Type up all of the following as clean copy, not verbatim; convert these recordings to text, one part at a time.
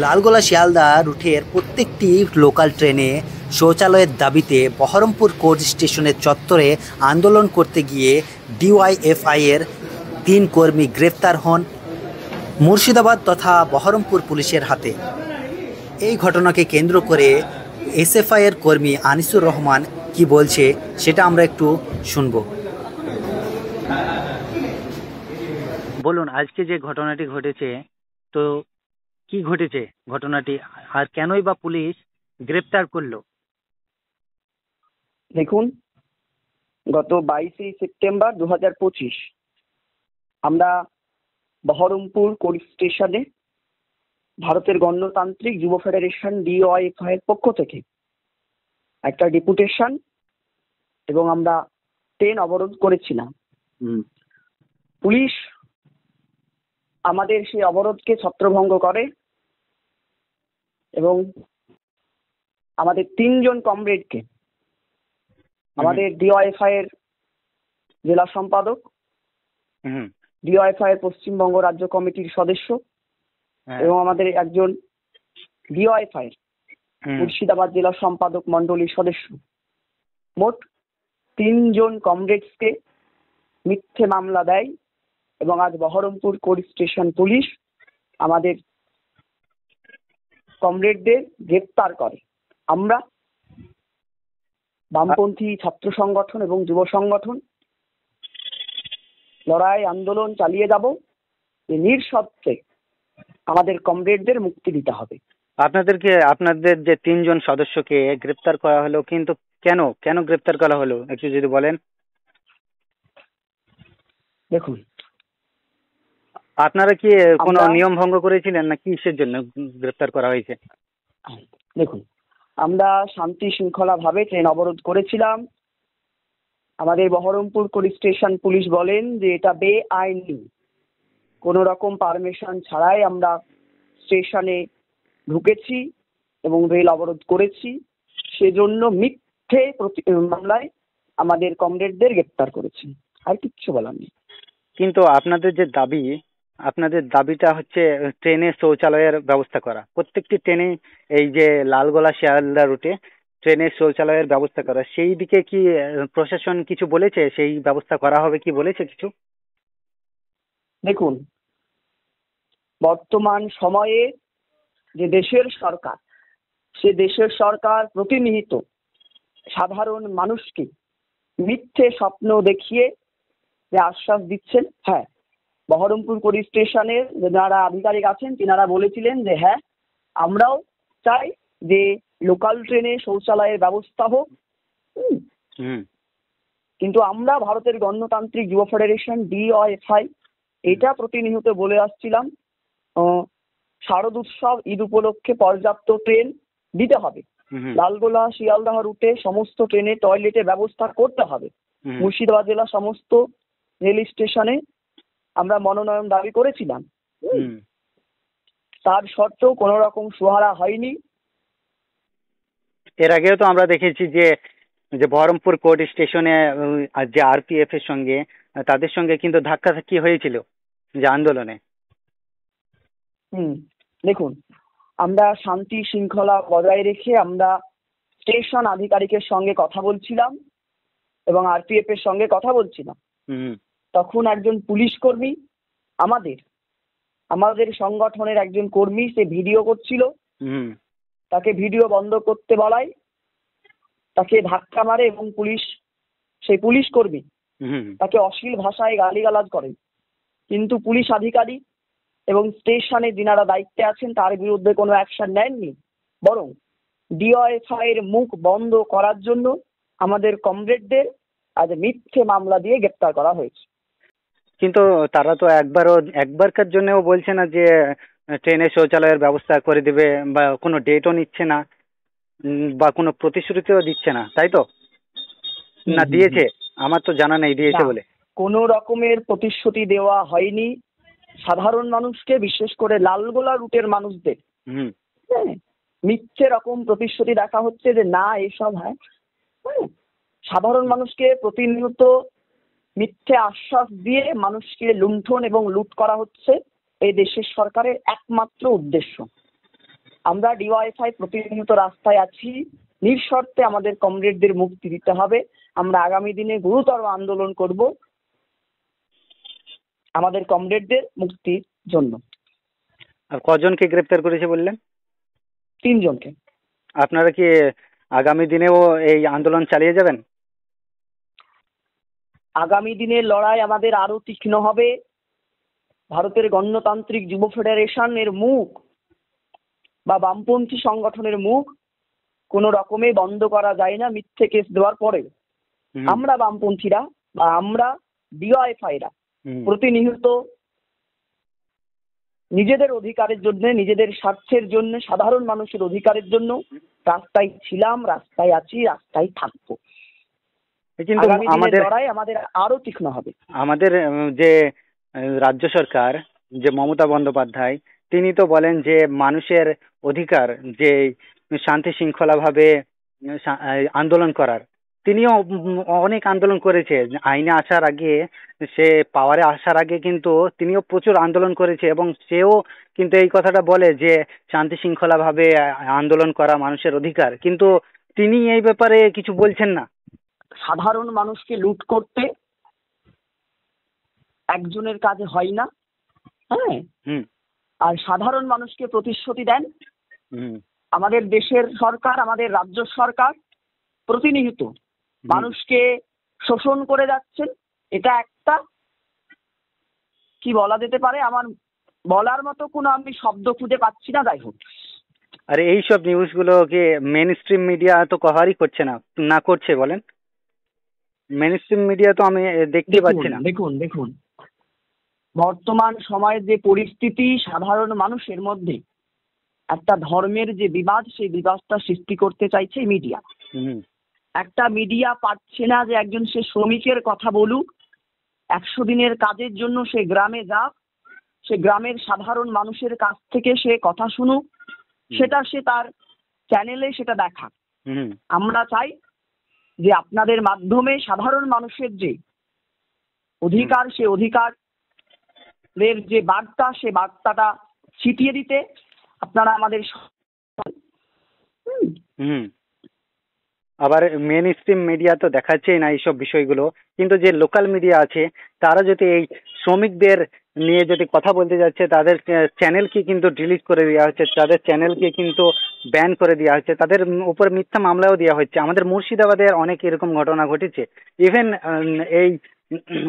লালগোলা শিয়ালদা রুটের প্রত্যেকটি লোকাল ট্রেনে শৌচালয়ের দাবিতে বহরমপুর কোর্ট স্টেশনের চত্বরে আন্দোলন করতে গিয়ে ডিওয়াইএফআই এর 3 কর্মী গ্রেফতার হন মুর্শিদাবাদ তথা বহরমপুর পুলিশের হাতে। এই ঘটনাকে কেন্দ্র করে এসএফআই এর কর্মী আনিসুর রহমান কি বলছে সেটা আমরা একটু শুনব। বলুন, আজকে যে ঘটনাটি ঘটেছে, তো কি ঘটেছে ঘটনাটি, আর কেনই বা পুলিশ গ্রেপ্তার করলো? দেখুন, গত 22 সেপ্টেম্বর 2025 আমরা বহরমপুর কোর্ট স্টেশনে ভারতের গণতান্ত্রিক যুব ফেডারেশন ডিওয়াইএফআই এর পক্ষ থেকে একটা ডেপুটেশন এবং আমরা ট্রেন অবরোধ করেছিলাম। পুলিশ আমাদের সেই অবরোধকে ছত্রভঙ্গ করে এবং আমাদের 3 জন কমরেডকে, আমাদের ডিওয়াইএফআই এর জেলা সম্পাদক, ডিওয়াইএফআই এর পশ্চিমবঙ্গ রাজ্য কমিটির সদস্য এবং আমাদের একজন ডিওয়াইএফআই এর মুর্শিদাবাদ জেলা সম্পাদক মন্ডলীর সদস্য, মোট 3 জন কমরেডসকে মিথ্যে মামলা দেয় এবং আজ বহরমপুর কোর্ট স্টেশন পুলিশ আমাদের কমরেডদের গ্রেপ্তার করে। আমরা বামপন্থী ছাত্র সংগঠন এবং যুব সংগঠন লড়াই আন্দোলন চালিয়ে যাব যে নিঃশর্তে আমাদের কমরেডদের মুক্তি দিতে হবে। আপনাদের যে 3 জন সদস্যকে গ্রেপ্তার করা হলো, কিন্তু কেন গ্রেপ্তার করা হলো একটু যদি বলেন। দেখুন, আপনারা কি কোনো নিয়ম ভঙ্গ করেছিলেন না কিসের জন্য গ্রেপ্তার করা হয়েছে? দেখুন, আমরা শান্তি শৃঙ্খলা ভাবে ট্রেন অবরোধ করেছিলাম। আমাদের বহরমপুর কোর্ট স্টেশন পুলিশ বলেন যে এটা বেআইনি, কোন রকম পারমিশন ছাড়াই আমরা স্টেশনে ঢুকেছি এবং রেল অবরোধ করেছি, সেজন্য মিথ্যে মামলায় আমাদের কমরেডদের গ্রেপ্তার করেছি, আর কিচ্ছু বলার নেই। কিন্তু আপনাদের দাবিটা হচ্ছে ট্রেনে শৌচালয়ের ব্যবস্থা করা, প্রত্যেকটি ট্রেনে, এই যে লালগোলা শিয়ালদা রুটে ট্রেনের শৌচালয়ের ব্যবস্থা করা, সেই দিকে কি প্রশাসন কিছু বলেছে? সেই ব্যবস্থা করা হবে কি বলেছে কিছু? দেখুন, বর্তমান সময়ে যে দেশের সরকার, সে দেশের সরকার প্রতিনিয়ত সাধারণ মানুষকে মিথ্যে স্বপ্ন দেখিয়ে যে আশ্বাস দিচ্ছেন। হ্যাঁ, বহরমপুর কোর্ট স্টেশনের যারা আধিকারিক আছেন তিনারা বলেছিলেন যে হ্যাঁ, আমরাও চাই যে লোকাল ট্রেনে শৌচালয়ের ব্যবস্থা হোক। কিন্তু আমরা ভারতের গণতান্ত্রিক যুব ফেডারেশন ডিওয়াইএফআই এটা প্রতিনিয়ত বলে আসছিলাম, শারদ উৎসব ঈদ উপলক্ষে পর্যাপ্ত ট্রেন দিতে হবে, লালগোলা শিয়ালদাহ রুটে সমস্ত ট্রেনে টয়লেটের ব্যবস্থা করতে হবে, মুর্শিদাবাদ জেলা সমস্ত রেল স্টেশনে আমরা মনোনয়ন দাবি করেছিলাম। তার সত্ত্বেও কোন রকম সুহারা হয়নি। এর আগেও তো আমরা দেখেছি যে বহরমপুর কোর্ট স্টেশনে যে আরপিএফ এর সঙ্গে, তাদের সঙ্গে কিন্তু ধাক্কাধাক্কি হয়েছিল যে আন্দোলনে। দেখুন, আমরা শান্তি শৃঙ্খলা বজায় রেখে আমরা স্টেশন আধিকারিকের সঙ্গে কথা বলছিলাম এবং আরপিএফ এর সঙ্গে কথা বলছিলাম। তখন একজন পুলিশ কর্মী, আমাদের সংগঠনের একজন কর্মী, সে ভিডিও করছিল। তাকে ভিডিও বন্ধ করতে বলায় তাকে ধাক্কা মারে এবং সেই পুলিশ কর্মী তাকে অশ্লীল ভাষায় গালিগালাজ করে। কিন্তু পুলিশ আধিকারিক এবং স্টেশনে যিনারা দায়িত্বে আছেন তার বিরুদ্ধে কোনো অ্যাকশন নেননি, বরং ডিওয়াইএফআই এর মুখ বন্ধ করার জন্য আমাদের কমরেডদের আজ মিথ্যে মামলা দিয়ে গ্রেপ্তার করা হয়েছে। কিন্তু তারা তো একবারকার জন্যও বলছে না যে ট্রেনে শৌচালয়ের ব্যবস্থা করে দেবে, বা কোনো ডেটও নিচ্ছে না, বা কোনো প্রতিশ্রুতিও দিচ্ছে না, তাই তো? না দিয়েছে? আমার তো জানা নেই দিয়েছে বলে। কোনো রকমের প্রতিশ্রুতি দেওয়া হয়নি। সাধারণ মানুষকে, বিশেষ করে লালগোলা রুটের মানুষদের মিথ্যে রকম প্রতিশ্রুতি দেখা হচ্ছে যে না এসব হয়। সাধারণ মানুষকে প্রতিনিয়ত মিথ্যে আশ্বাস দিয়ে মানুষকে লুণ্ঠন এবং লুট করা হচ্ছে এই দেশের সরকারের একমাত্র উদ্দেশ্য। আমরা ডিওয়াইএফআই প্রতিনিয়ত রাস্তায় আছি, নিঃশর্তে আমাদের কমরেডদের মুক্তি দিতে হবে। আমরা আগামী দিনে গুরুতর আন্দোলন করব আমাদের কমরেডদের মুক্তির জন্য। আর কজনকে গ্রেপ্তার করেছে বললেন? 3 জনকে। আপনারা কি আগামী দিনেও এই আন্দোলন চালিয়ে যাবেন? আগামী দিনের লড়াই আমাদের আরো তীক্ষ্ণ হবে। ভারতের গণতান্ত্রিক যুব ফেডারেশনের মুখ বা বামপন্থী সংগঠনের মুখ কোনো রকমে বন্ধ করা যায় না মিথ্যে কেস দেওয়ার পরে। আমরা বামপন্থীরা বা আমরা ডিওয়াইএফআইরা প্রতিনিয়ত নিজেদের অধিকারের জন্য, নিজেদের স্বার্থের জন্য, সাধারণ মানুষের অধিকারের জন্য রাস্তায় ছিলাম, রাস্তায় আছি, রাস্তায় থাকবো। কিন্তু আমাদের লড়াই আমাদের আরো তীক্ষ্ণ হবে। আমাদের যে রাজ্য সরকার, যে মমতা বন্দ্যোপাধ্যায়, তিনি তো বলেন যে মানুষের অধিকার যে শান্তি শৃঙ্খলা ভাবে আন্দোলন করার, তিনিও অনেক আন্দোলন করেছে আইনে আসার আগে, সে পাওয়ারে আসার আগে কিন্তু তিনিও প্রচুর আন্দোলন করেছে এবং সেও কিন্তু এই কথাটা বলে যে শান্তি শৃঙ্খলা ভাবে আন্দোলন করা মানুষের অধিকার, কিন্তু তিনি এই ব্যাপারে কিছু বলছেন না। সাধারণ মানুষকে লুট করতে একজনের কাজে হয় না, হ্যাঁ, আর সাধারণ মানুষকে প্রতিশ্রুতি দেন আমাদের দেশের সরকার, আমাদের রাজ্য সরকার প্রতিনিয়ত মানুষকে শোষণ করে যাচ্ছেন। এটা একটা কি বলা যেতে পারে, আমার বলার মতো কোনো আমি শব্দ খুঁজে পাচ্ছি না। যাই হোক, আর এইসব নিউজগুলোকে মেন স্ট্রিম মিডিয়া তো কভারই করছে না, না করছে বলেন? মেন স্ট্রিম মিডিয়া তো আমি দেখতে পাচ্ছি না। দেখুন বর্তমান সময়ের যে পরিস্থিতি, সাধারণ মানুষের মধ্যে একটা ধর্মের যে বিবাদ, সেই বিবাদটা সৃষ্টি করতে চাইছে মিডিয়া। একটা মিডিয়া পাচ্ছে না যে একজন সে শ্রমিকের কথা বলুক, 100 দিনের কাজের জন্য সে গ্রামে যাক, সে গ্রামের সাধারণ মানুষের কাছ থেকে সে কথা শুনুক, সেটা সে তার চ্যানেলে সেটা দেখাক। আমরা চাই যে আপনাদের মাধ্যমে সাধারণ মানুষের যে অধিকার, সে অধিকারের যে বার্তা, সে বার্তাটা ছিটিয়ে দিতে আপনারা আমাদের। আবার মেন স্ট্রিম মিডিয়া তো দেখাচ্ছেই না এইসব বিষয়গুলো, কিন্তু যে লোকাল মিডিয়া আছে তারা যদি এই শ্রমিকদের নিয়ে যদি কথা বলতে যাচ্ছে, তাদের চ্যানেলকে কিন্তু ডিলিট করে দেওয়া হচ্ছে, তাদের চ্যানেলকে কিন্তু ব্যান করে দেওয়া হচ্ছে, তাদের উপর মিথ্যা মামলাও দেওয়া হচ্ছে। আমাদের মুর্শিদাবাদের অনেক এরকম ঘটনা ঘটেছে। ইভেন এই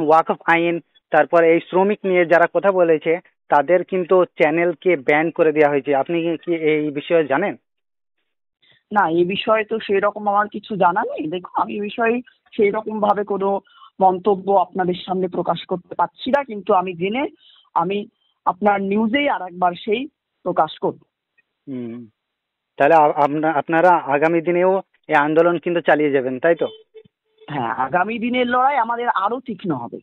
ওয়াকফ আইন, তারপর এই শ্রমিক নিয়ে যারা কথা বলেছে তাদের কিন্তু চ্যানেলকে ব্যান করে দেওয়া হয়েছে। আপনি কি এই বিষয়ে জানেন? না, এই বিষয়ে তো সেই রকম আমার কিছু জানা নেই। দেখুন, আমি এই বিষয়ে সেই রকম ভাবে কোনো মন্তব্য আপনাদের সামনে প্রকাশ করতে পারছি না, কিন্তু আমি জেনে আমি আপনার নিউজেই আর একবার সেই প্রকাশ করব। তাহলে আপনারা আগামী দিনেও এই আন্দোলন কিন্তু চালিয়ে যাবেন, তাই তো? হ্যাঁ, আগামী দিনের লড়াই আমাদের আরো তীক্ষ্ণ হবে।